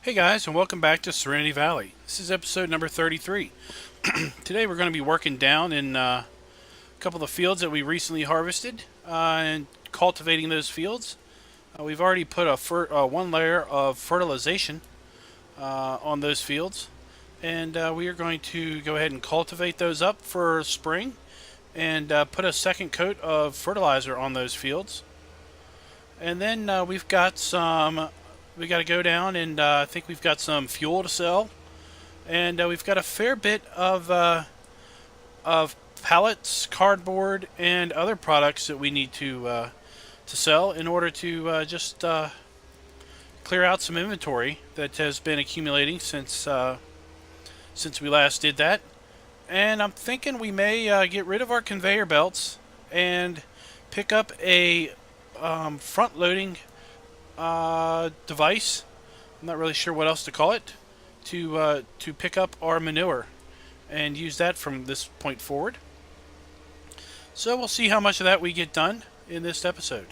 Hey guys, and welcome back to Serenity Valley. This is episode number 33. Today we're going to be working down in a couple of the fields that we recently harvested and cultivating those fields. We've already put one layer of fertilization on those fields, and we are going to go ahead and cultivate those up for spring and put a second coat of fertilizer on those fields. And then we got to go down and I think we've got some fuel to sell, and we've got a fair bit of pallets, cardboard, and other products that we need to sell in order to just clear out some inventory that has been accumulating since we last did that. And I'm thinking we may get rid of our conveyor belts and pick up a front-loading device. I'm not really sure what else to call it, to pick up our manure and use that from this point forward. So we'll see how much of that we get done in this episode.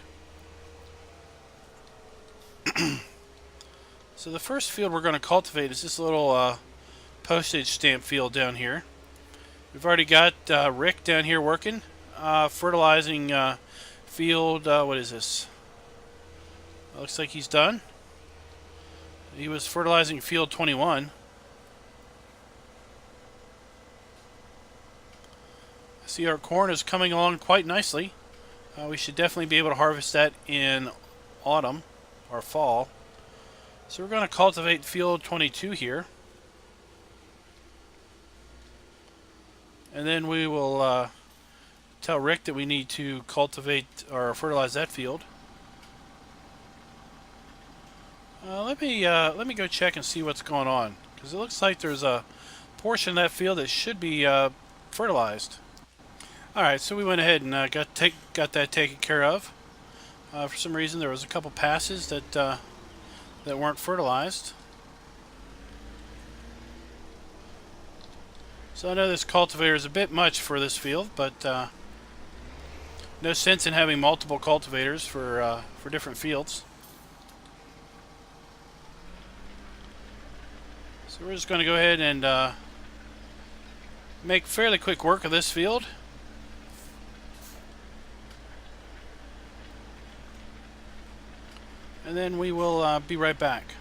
So the first field we're going to cultivate is this little postage stamp field down here. We've already got Rick down here working, fertilizing field, what is this? Looks like he's done. He was fertilizing field 21. I see our corn is coming along quite nicely. We should definitely be able to harvest that in autumn or fall. So we're going to cultivate field 22 here. And then we will tell Rick that we need to cultivate or fertilize that field. Let me go check and see what's going on, because it looks like there's a portion of that field that should be fertilized. All right, so we went ahead and got that taken care of. For some reason, there was a couple passes that weren't fertilized. So I know this cultivator is a bit much for this field, but no sense in having multiple cultivators for different fields. So we're just going to go ahead and make fairly quick work of this field. And then we will be right back.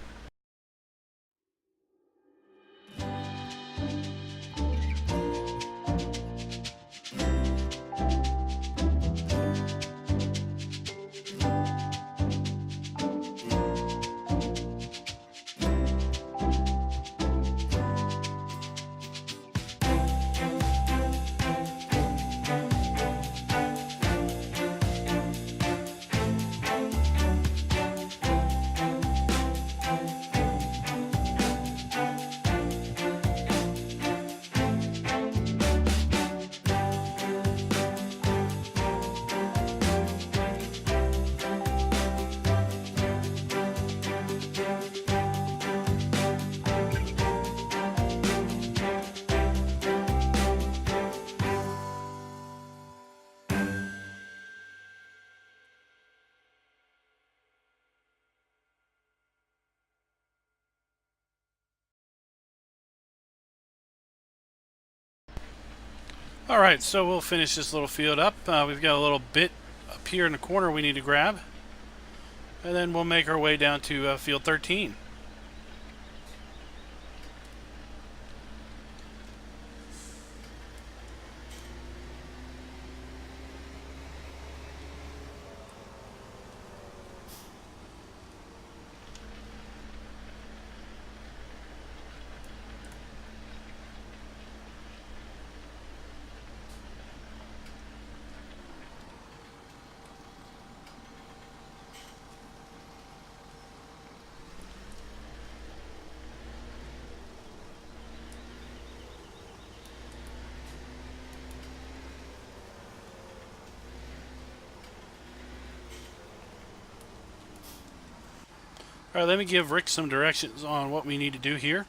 Alright, so we'll finish this little field up. We've got a little bit up here in the corner we need to grab. And then we'll make our way down to field 13. Alright, let me give Rick some directions on what we need to do here.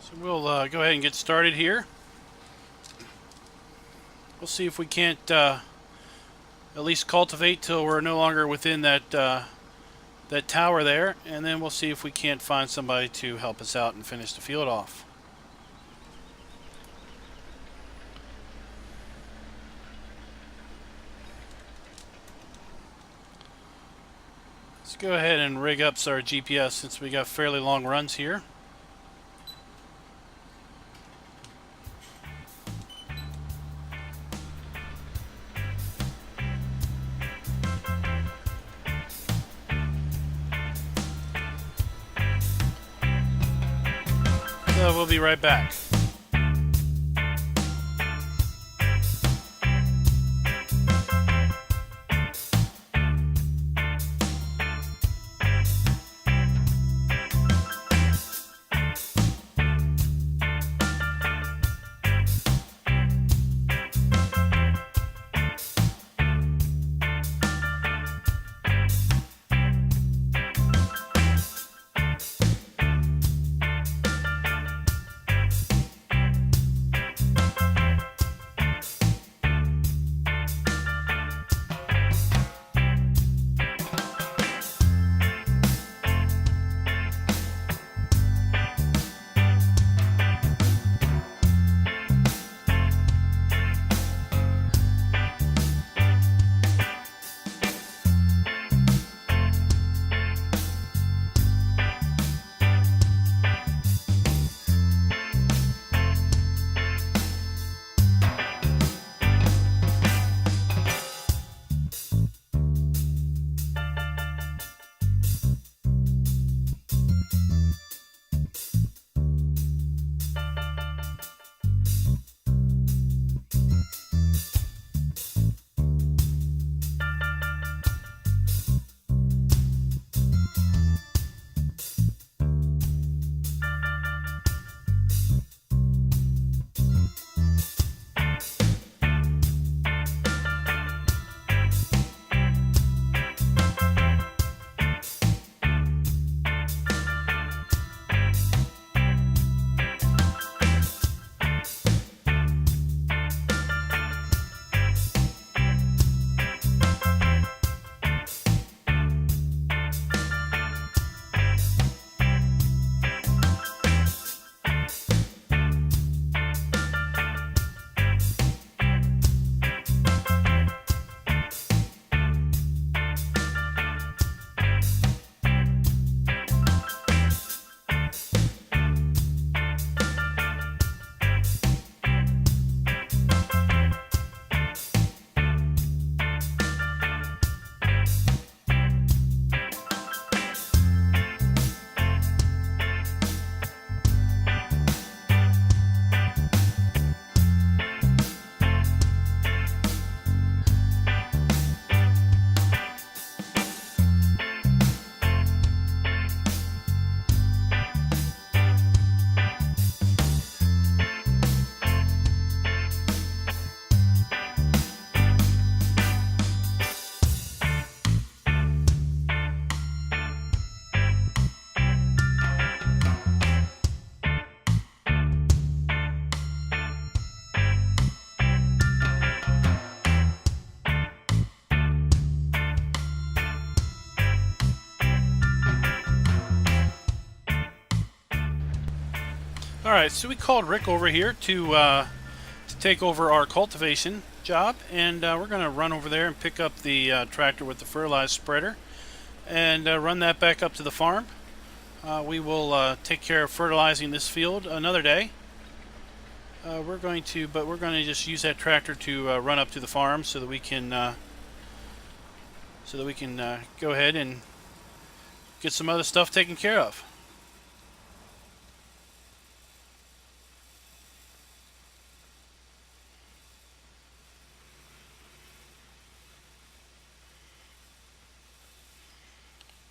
So we'll go ahead and get started here. We'll see if we can't at least cultivate till we're no longer within that that tower there, and then we'll see if we can't find somebody to help us out and finish the field off. Let's go ahead and rig up our GPS since we got fairly long runs here. So we'll be right back. Alright, so we called Rick over here to take over our cultivation job, and we're going to run over there and pick up the tractor with the fertilized spreader and run that back up to the farm. We will take care of fertilizing this field another day. We're going to just use that tractor to run up to the farm so that we can go ahead and get some other stuff taken care of.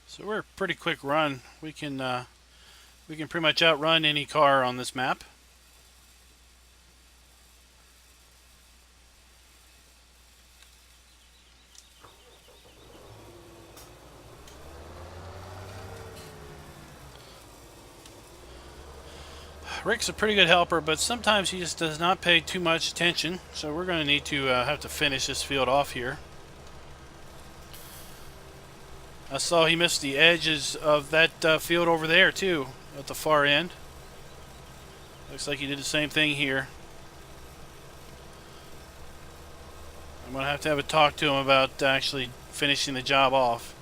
So we're a pretty quick run. We can pretty much outrun any car on this map. Rick's a pretty good helper, but sometimes he just does not pay too much attention, so we're going to need to have to finish this field off here. I saw he missed the edges of that field over there too, at the far end. Looks like he did the same thing here. I'm going to have a talk to him about actually finishing the job off.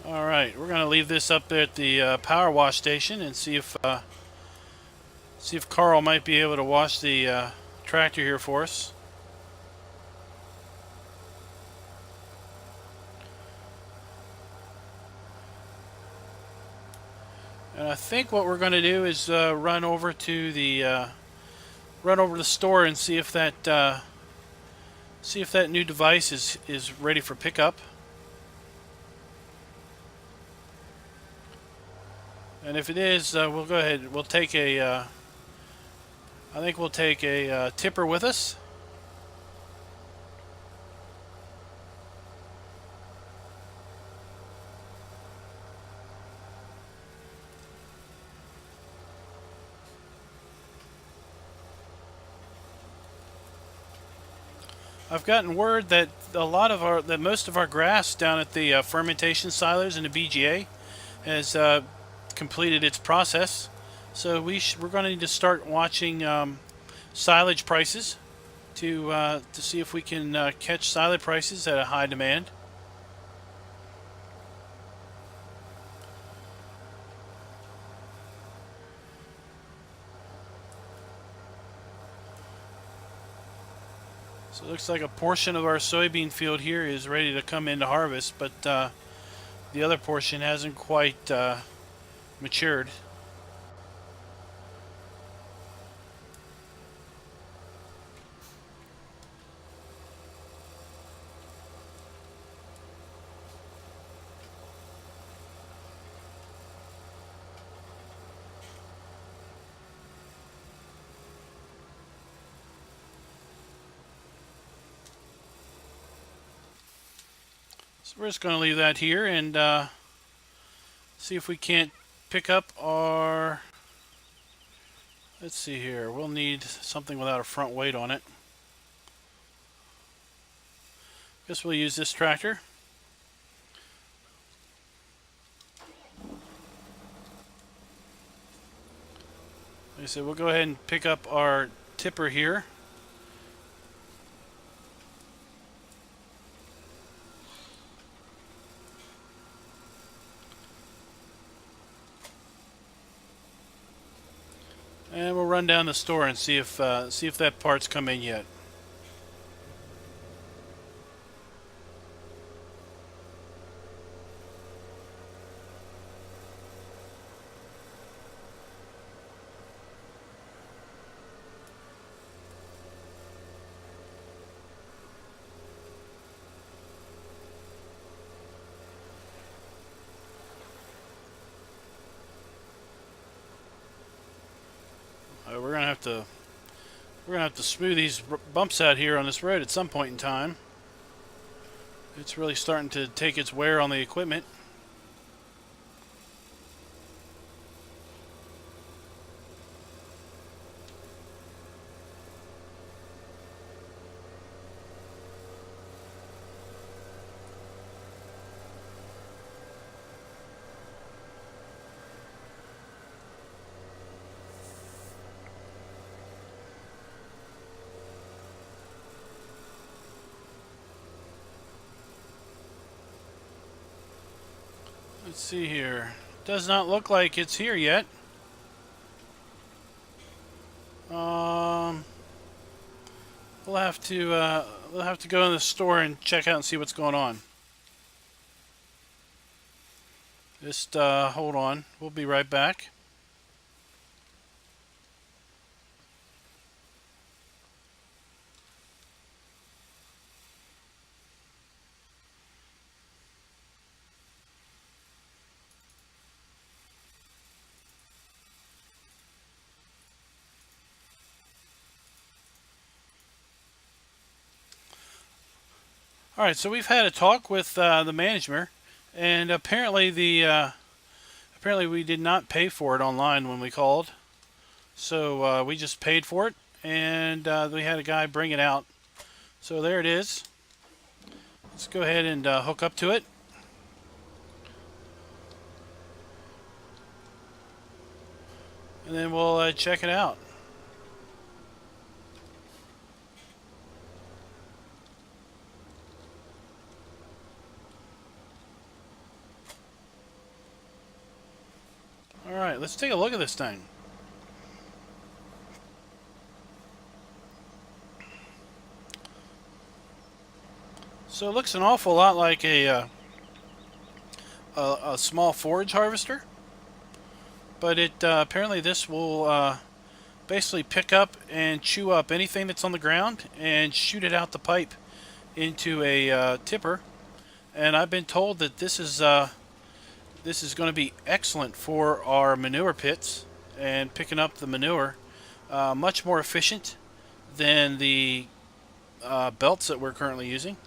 Alright, we're going to leave this up there at the power wash station and see if Carl might be able to wash the tractor here for us. And I think what we're going to do is run over to the store and see if that new device is ready for pickup. And if it is, we'll go ahead. We'll take a. I think we'll take a tipper with us. I've gotten word that most of our grass down at the fermentation silos in the BGA has completed its process, so we're going to need to start watching silage prices to see if we can catch silage prices at a high demand. So it looks like a portion of our soybean field here is ready to come into harvest, but the other portion hasn't quite matured. So we're just going to leave that here and see if we can't pick up our... Let's see here. We'll need something without a front weight on it. Guess we'll use this tractor. Like I said, we'll go ahead and pick up our tipper here. And we'll run down the store and see if that part's come in yet. We're gonna have to smooth these bumps out here on this road at some point in time. It's really starting to take its wear on the equipment. Let's see here. Does not look like it's here yet. We'll have to go in the store and check out and see what's going on. Just hold on. We'll be right back. All right, so we've had a talk with the manager, and apparently apparently we did not pay for it online when we called, so we just paid for it, and we had a guy bring it out. So there it is. Let's go ahead and hook up to it. And then we'll check it out. Alright, let's take a look at this thing. So it looks an awful lot like a small forage harvester. But it apparently this will basically pick up and chew up anything that's on the ground and shoot it out the pipe into a tipper. And I've been told that this is going to be excellent for our manure pits and picking up the manure. Much more efficient than the belts that we're currently using.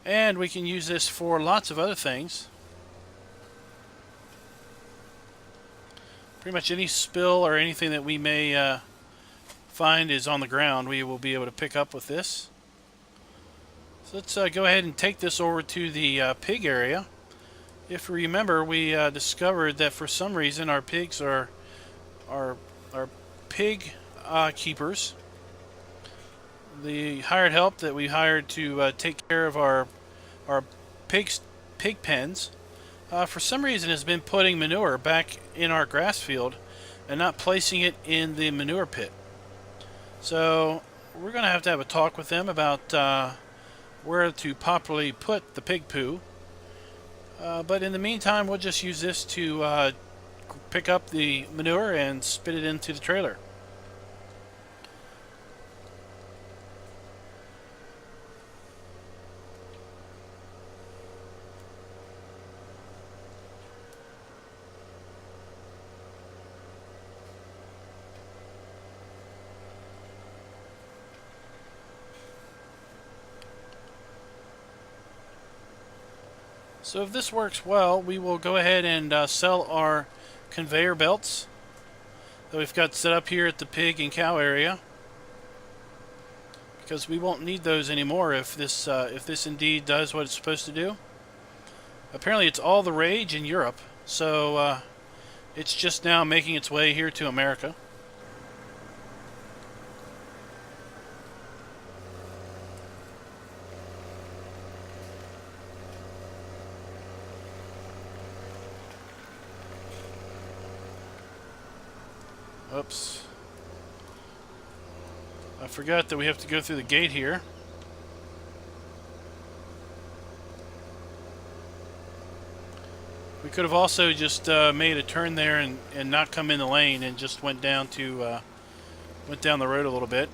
And we can use this for lots of other things. Pretty much any spill or anything that we may find is on the ground, we will be able to pick up with this. So let's go ahead and take this over to the pig area. If you remember, we discovered that for some reason our pigs are pig keepers. The hired help that we hired to take care of our pig pens, for some reason has been putting manure back in our grass field and not placing it in the manure pit. So we're going to have a talk with them about where to properly put the pig poo. But in the meantime, we'll just use this to pick up the manure and spit it into the trailer. So if this works well, we will go ahead and sell our conveyor belts that we've got set up here at the pig and cow area, because we won't need those anymore if this indeed does what it's supposed to do. Apparently it's all the rage in Europe, so it's just now making its way here to America. Oops. I forgot that we have to go through the gate here. We could have also just made a turn there and not come in the lane and just went down the road a little bit.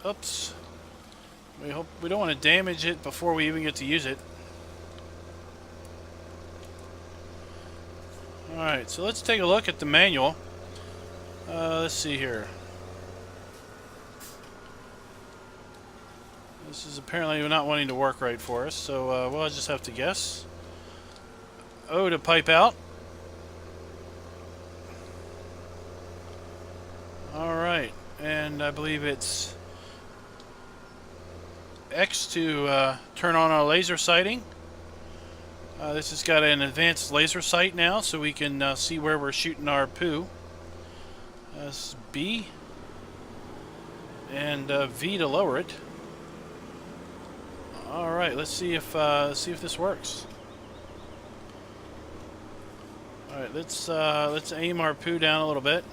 Oops. We don't want to damage it before we even get to use it. Alright, so let's take a look at the manual. Let's see here. This is apparently not wanting to work right for us, so we'll just have to guess. O to pipe out. Alright, and I believe it's X to turn on our laser sighting. This has got an advanced laser sight now, so we can see where we're shooting our poo. That's B, and V to lower it. All right, let's see if this works. All right, let's aim our poo down a little bit.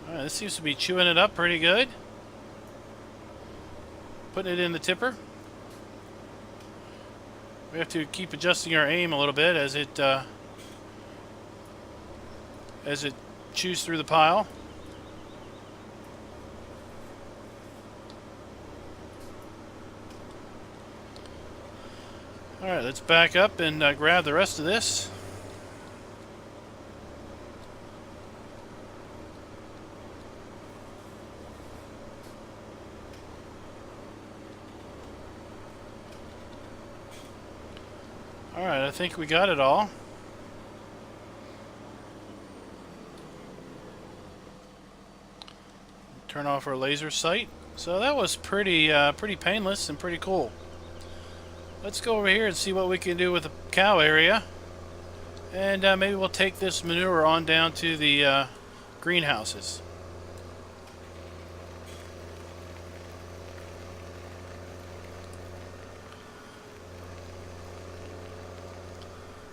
All right, this seems to be chewing it up pretty good. Putting it in the tipper. We have to keep adjusting our aim a little bit as it chews through the pile. Alright, let's back up and grab the rest of this. Alright, I think we got it all. Turn off our laser sight. So that was pretty painless and pretty cool. Let's go over here and see what we can do with the cow area. And maybe we'll take this manure on down to the greenhouses.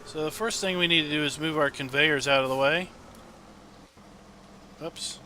So the first thing we need to do is move our conveyors out of the way. Oops.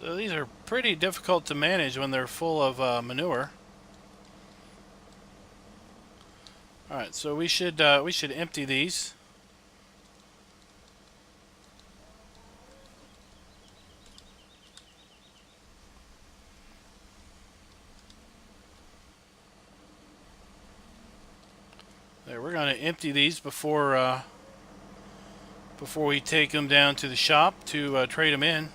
So these are pretty difficult to manage when they're full of manure. Alright, so we should empty these. There, we're going to empty these before we take them down to the shop to trade them in.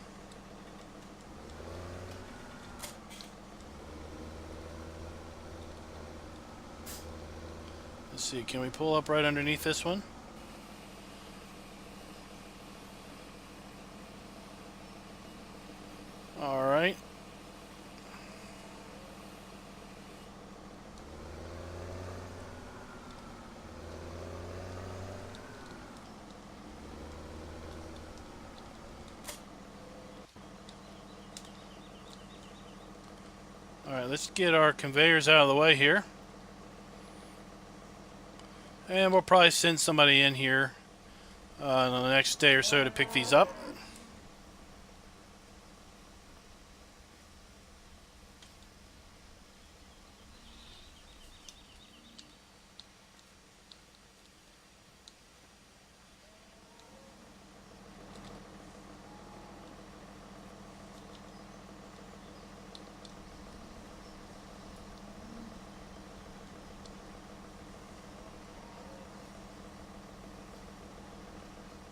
Let's see, can we pull up right underneath this one? Alright. Alright, let's get our conveyors out of the way here. And we'll probably send somebody in here in the next day or so to pick these up.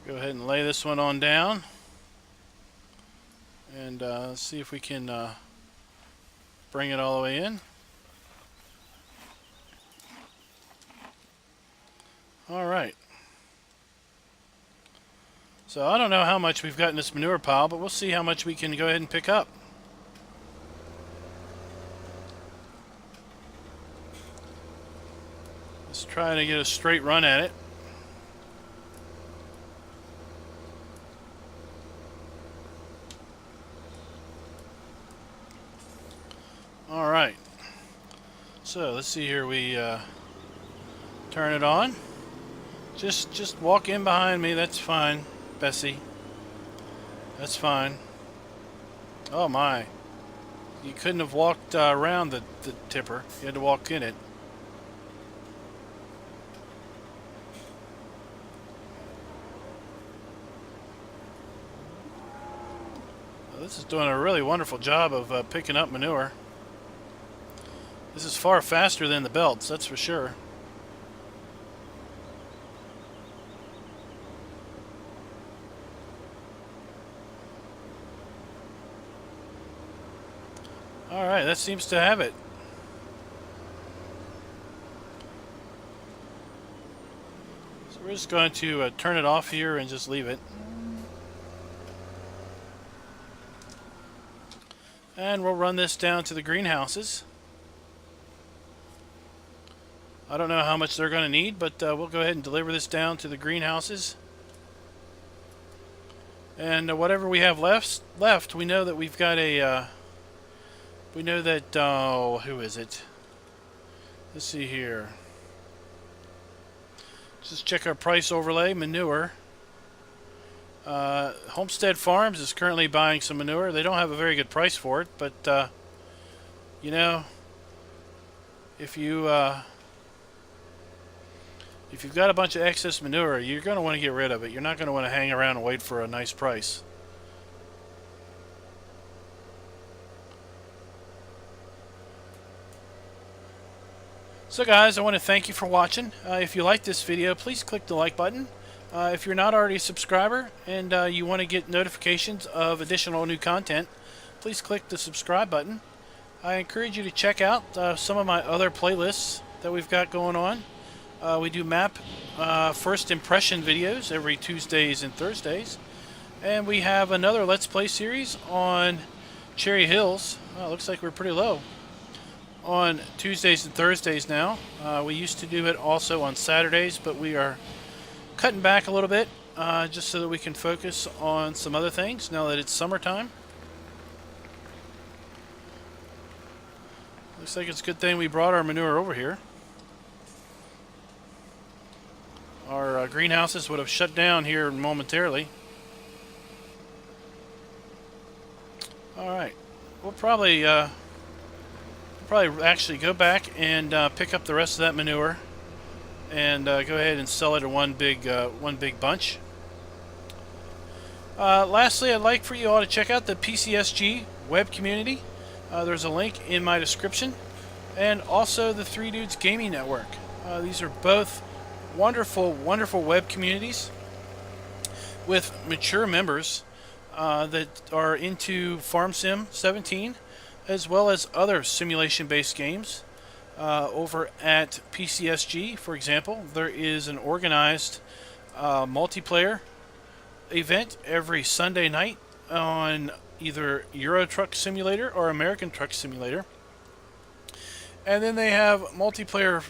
Go ahead and lay this one on down. And see if we can bring it all the way in. Alright. So I don't know how much we've got in this manure pile, but we'll see how much we can go ahead and pick up. Let's try to get a straight run at it. Alright, so let's see here, we turn it on. Just walk in behind me, that's fine, Bessie. That's fine. Oh my. You couldn't have walked around the tipper, you had to walk in it. Well, this is doing a really wonderful job of picking up manure. This is far faster than the belts, that's for sure. Alright, that seems to have it. So we're just going to turn it off here and just leave it. And we'll run this down to the greenhouses. I don't know how much they're going to need, but we'll go ahead and deliver this down to the greenhouses. And whatever we have left, we know that we've got a We know that, who is it? Let's see here. Just check our price overlay, manure. Homestead Farms is currently buying some manure. They don't have a very good price for it, but, you know, if you've got a bunch of excess manure, you're going to want to get rid of it. You're not going to want to hang around and wait for a nice price. So guys, I want to thank you for watching. If you like this video, please click the like button. If you're not already a subscriber and you want to get notifications of additional new content, please click the subscribe button. I encourage you to check out some of my other playlists that we've got going on. We do map first impression videos every Tuesdays and Thursdays. And we have another Let's Play series on Cherry Hills. Looks like we're pretty low. On Tuesdays and Thursdays now. We used to do it also on Saturdays, but we are cutting back a little bit just so that we can focus on some other things now that it's summertime. Looks like it's a good thing we brought our manure over here. Our greenhouses would have shut down here momentarily. Alright, we'll probably actually go back and pick up the rest of that manure and go ahead and sell it in one big bunch. Lastly, I'd like for you all to check out the PCSG web community. There's a link in my description, and also the Three Dudes Gaming Network. These are both wonderful web communities with mature members that are into FS17 as well as other simulation-based games. Over at PCSG, for example, there is an organized multiplayer event every Sunday night on either Euro Truck Simulator or American Truck Simulator. And then they have multiplayer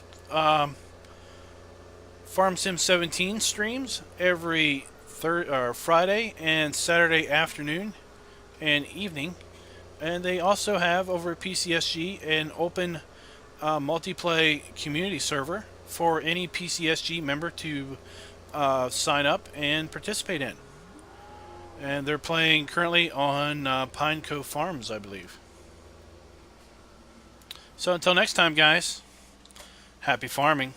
FS17 streams every Friday and Saturday afternoon and evening. And they also have over at PCSG an open multiplayer community server for any PCSG member to sign up and participate in. And they're playing currently on Pine Cove Farms, I believe. So until next time, guys, happy farming.